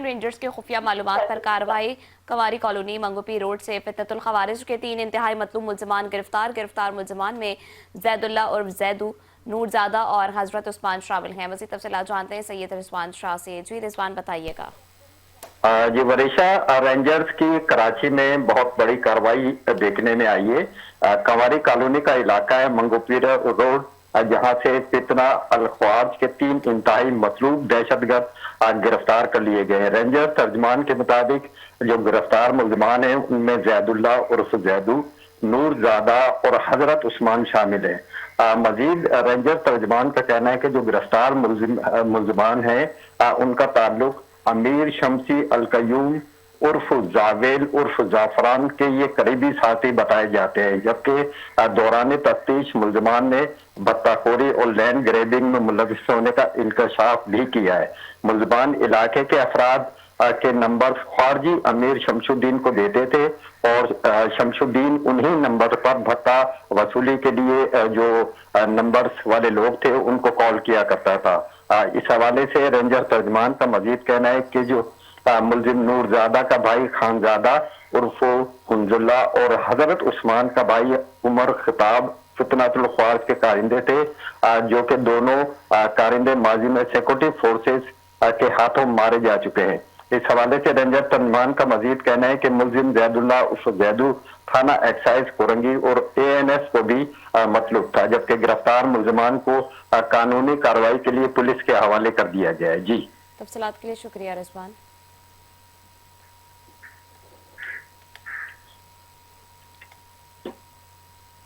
Rangers کے خفیہ معلومات پر کارروائی۔ کنواری کالونی منگوپی روڈ سے فتنة الخوارج کے 3 انتہائی مطلوب ملزمان گرفتار ملزمان میں زید اللہ عرف زیدو، نور زادہ اور حضرت عثمان شامل ہیں۔ مزید تفصیلات جانتے ہیں سید رضوان شاہ سے۔ جی رضوان بتائیے گا۔ جی ورشا، رینجرز کی کراچی میں بہت بڑی کارروائی دیکھنے میں آئی ہے۔ کنواری کالونی کا علاقہ ہے منگوپی روڈ، جہاں سے فتنہ الخوارج کے 3 انتہائی مطلوب دہشت گرد گرفتار کر لیے گئے ہیں۔ رینجر ترجمان کے مطابق جو گرفتار ملزمان ہیں ان میں زید اللہ عرف زیدو، نور زادہ اور حضرت عثمان شامل ہیں۔ مزید رینجر ترجمان کا کہنا ہے کہ جو گرفتار ملزمان ہیں ان کا تعلق امیر شمسی القیوم عرف زاویل عرف زعفران کے یہ قریبی ساتھی بتائے جاتے ہیں، جبکہ دوران تفتیش ملزمان نے بھتہ خوری اور لینڈ گریبنگ میں ملوث ہونے کا انکشاف بھی کیا ہے۔ ملزمان علاقے کے افراد کے نمبر خارجی امیر شمس الدین کو دیتے تھے اور شمس الدین انہی نمبر پر بھتہ وصولی کے لیے جو نمبرز والے لوگ تھے ان کو کال کیا کرتا تھا۔ اس حوالے سے رینجر ترجمان کا مزید کہنا ہے کہ جو ملزم نور زادہ کا بھائی خان زادہ عرف کنز اللہ اور حضرت عثمان کا بھائی عمر خطاب فتنہ الخوارج کے کارندے تھے، جو کہ دونوں کارندے ماضی میں سیکورٹی فورسز کے ہاتھوں مارے جا چکے ہیں۔ اس حوالے سے رینجر ترجمان کا مزید کہنا ہے کہ ملزم زید اللہ عرف زیدو تھانہ ایکسائز کورنگی اور ANS کو بھی مطلوب تھا، جبکہ گرفتار ملزمان کو قانونی کارروائی کے لیے پولیس کے حوالے کر دیا گیا ہے۔ جی تفصیلات کے لیے شکریہ رضوان۔